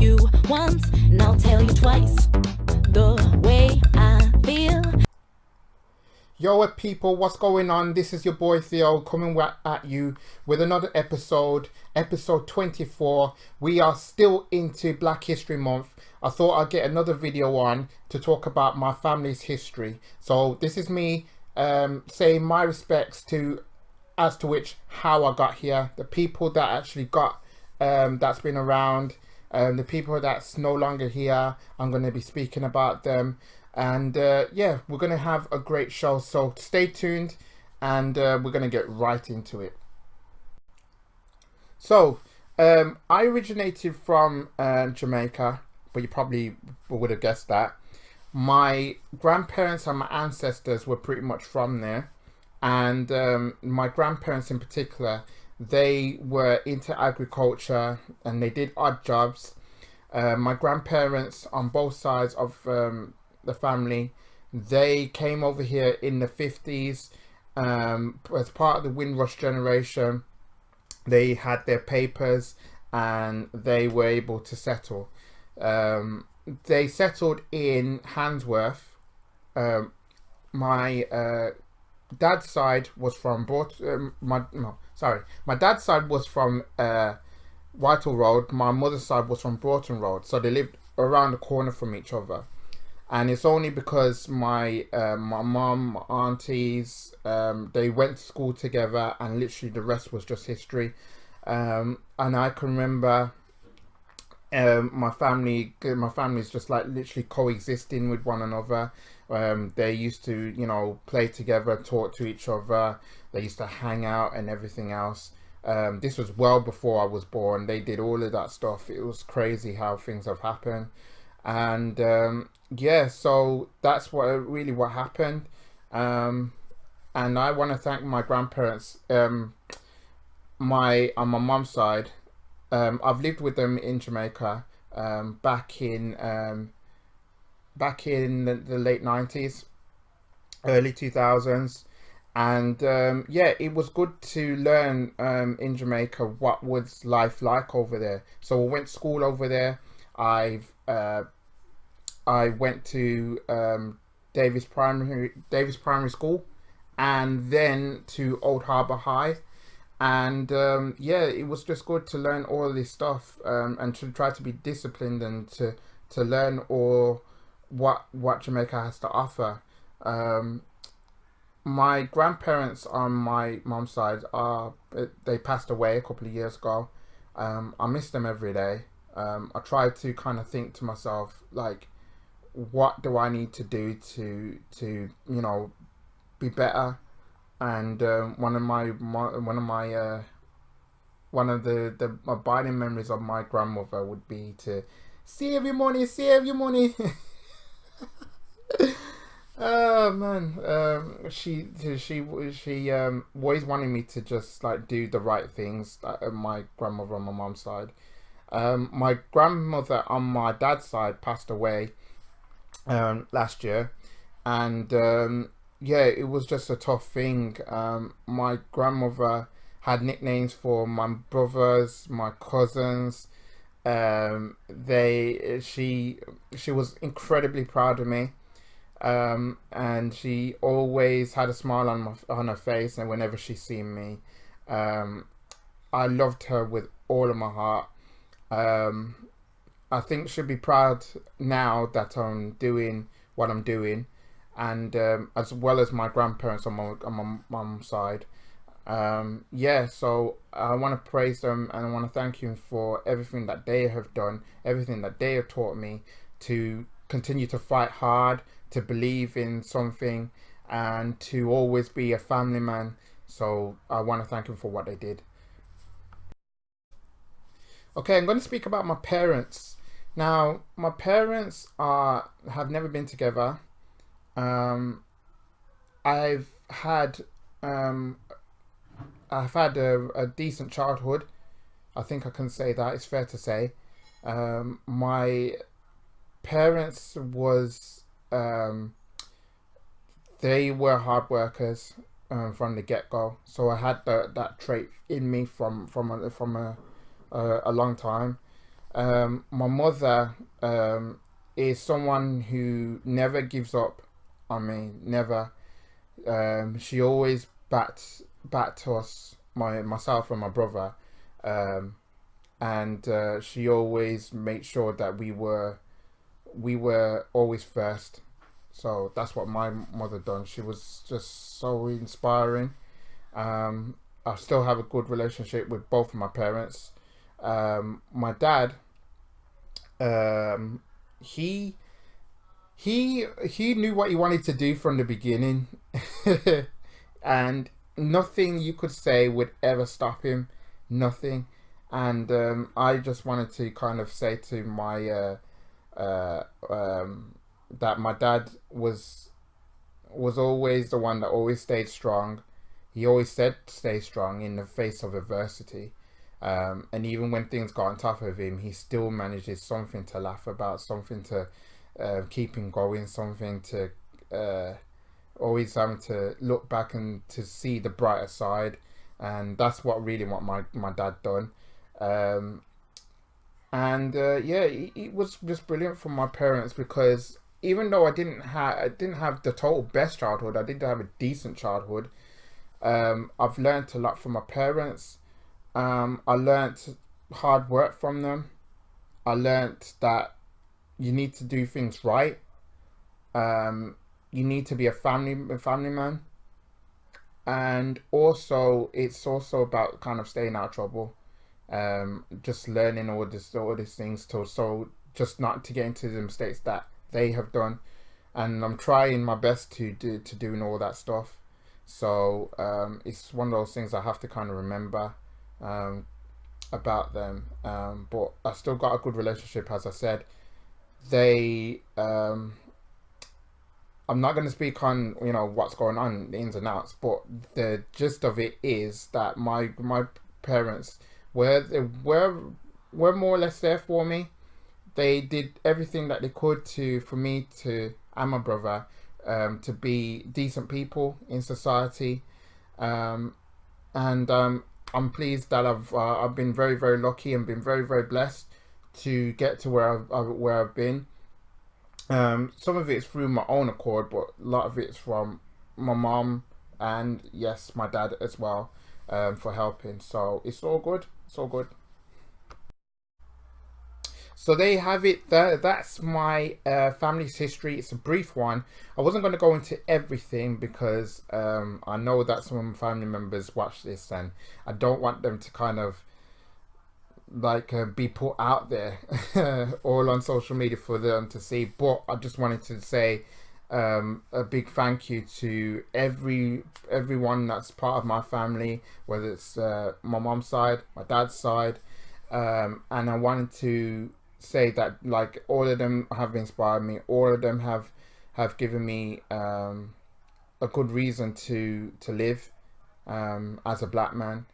you once, and I'll tell you twice the way I feel. Yo people, what's going on? This is your boy Theo coming at you with another episode 24. We are still into Black History Month. I thought I'd get another video on to talk about my family's history. So this is me saying my respects to as to which how I got here, the people that actually got that's been around, the people that's no longer here. I'm going to be speaking about them. And yeah, we're going to have a great show, so stay tuned, and we're going to get right into it. So, I originated from Jamaica, but you probably would have guessed that. My grandparents and my ancestors were pretty much from there, and my grandparents in particular, they were into agriculture and they did odd jobs. My grandparents on both sides of the family, they came over here in the 50s as part of the Windrush generation. They had their papers and they were able to settle. They settled in Handsworth. My dad's side was from my dad's side was from Whitehall Road. My mother's side was from Broughton Road, so they lived around the corner from each other. And it's only because my mum, my aunties, they went to school together, and literally the rest was just history. And I can remember my family's just like literally coexisting with one another. They used to, you know, play together, talk to each other. They used to hang out and everything else. This was well before I was born. They did all of that stuff. It was crazy how things have happened. And yeah, so that's what happened. And I want to thank my grandparents. On my mum's side, I've lived with them in Jamaica back in the late 90s, early 2000s. And yeah, it was good to learn in Jamaica what was life like over there. So I went to school over there. I went to Davis Primary School, and then to Old Harbour High. And yeah, it was just good to learn all of this stuff, and to try to be disciplined and to learn all what Jamaica has to offer. My grandparents on my mom's side they passed away a couple of years ago. I miss them every day. I try to kind of think to myself, like, what do I need to do to you know, be better? And one of the abiding memories of my grandmother would be to save your money. Oh man, she always wanted me to just like do the right things. My grandmother on my mom's side. My grandmother on my dad's side passed away last year, and yeah, it was just a tough thing. My grandmother had nicknames for my brothers, my cousins. She was incredibly proud of me. And she always had a smile on her face, and whenever she seen me, I loved her with all of my heart. I think she'll be proud now that I'm doing what I'm doing, and as well as my grandparents on my mum's side. Yeah, so I want to praise them, and I want to thank you for everything that they have done, everything that they have taught me to continue to fight hard, to believe in something, and to always be a family man. So I want to thank them for what they did. Okay, I'm going to speak about my parents. Now, my parents have never been together. I've had a decent childhood. I think I can say that. It's fair to say. My parents was they were hard workers from the get-go, so I had that trait in me from a long time. My mother is someone who never gives up on me, never. She always backed us, myself and my brother, um, and she always made sure that we were always first. So that's what my mother done. She was just so inspiring. I still have a good relationship with both of my parents. My dad, um, he he knew what he wanted to do from the beginning, and nothing you could say would ever stop him. Nothing. And I just wanted to kind of say to my uh, um, that my dad was always the one that always stayed strong. He always said stay strong in the face of adversity. And even when things got on top of him, he still manages something to laugh about, something to keep him going, something to uh, always having to look back and to see the brighter side. And that's what my dad done. Um, and yeah, it was just brilliant for my parents because even though I didn't have the total best childhood, I did have a decent childhood. I've learned a lot from my parents. I learned hard work from them. I learned that you need to do things right. Um, you need to be a family man, and also it's also about kind of staying out of trouble. Just learning all these things to so just not to get into the mistakes that they have done, and I'm trying my best to doing all that stuff. So it's one of those things I have to kind of remember um, about them. But I still got a good relationship, as I said. They I'm not going to speak on what's going on, the ins and outs, but the gist of it is that my parents were more or less there for me. They did everything that they could to for me to and my brother to be decent people in society, um, and I'm pleased that I've been very very lucky and been very very blessed to get to where I've been. Some of it's through my own accord, but a lot of it's from my mom and yes, my dad as well, for helping. So it's all good. It's all good. So there you have it. That's my family's history. It's a brief one. I wasn't going to go into everything because I know that some of my family members watch this, and I don't want them to kind of like be put out there all on social media for them to see. But I just wanted to say a big thank you to everyone that's part of my family, whether it's my mom's side, my dad's side, and I wanted to say that like all of them have inspired me. All of them have given me a good reason to live as a black man.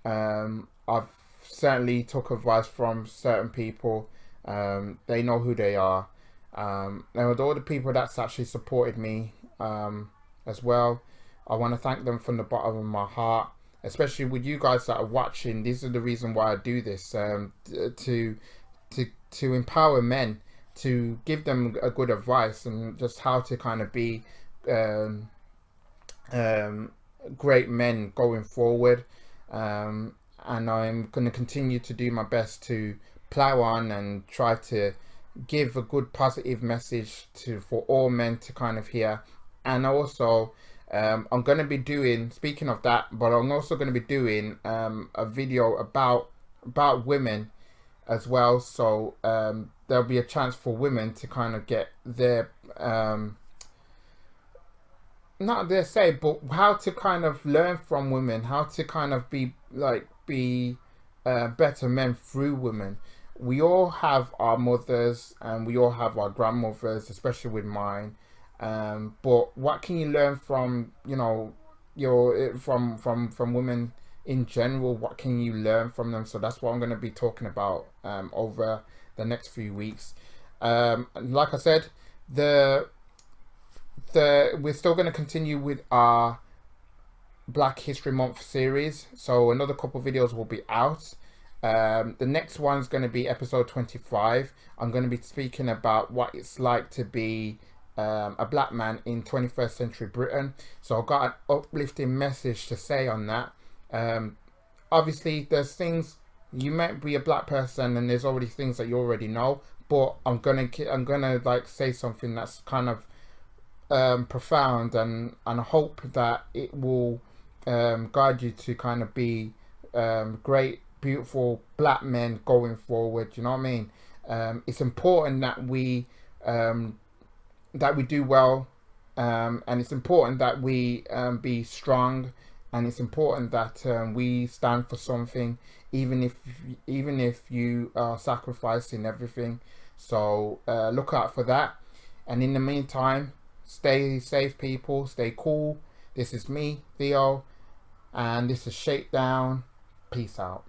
I've certainly took advice from certain people. They know who they are. And with all the people that's actually supported me as well, I want to thank them from the bottom of my heart, especially with you guys that are watching. This is the reason why I do this, to empower men, to give them a good advice and just how to kind of be um, um, great men going forward. And I'm going to continue to do my best to plow on and try to give a good positive message to for all men to kind of hear. And also I'm going to be doing, speaking of that, but I'm also going to be doing a video about women as well. So there'll be a chance for women to kind of get their not their say, but how to kind of learn from women, how to kind of be better men through women. We all have our mothers and we all have our grandmothers, especially with mine. But what can you learn from your from women in general? What can you learn from them? So that's what I'm going to be talking about over the next few weeks. Like I said, the we're still going to continue with our Black History Month series, so another couple videos will be out. The next one's going to be episode 25. I'm going to be speaking about what it's like to be a black man in 21st century Britain. So I've got an uplifting message to say on that. Obviously, there's things, you might be a black person and there's already things that you already know, but I'm gonna like say something that's kind of profound, and I hope that it will guide you to kind of be great, beautiful black men going forward. You know what I mean? It's important that we do well, and it's important that we be strong, and it's important that we stand for something, even if you are sacrificing everything. So look out for that. And in the meantime, stay safe, people. Stay cool. This is me, Theo, and this is Shakedown. Peace out.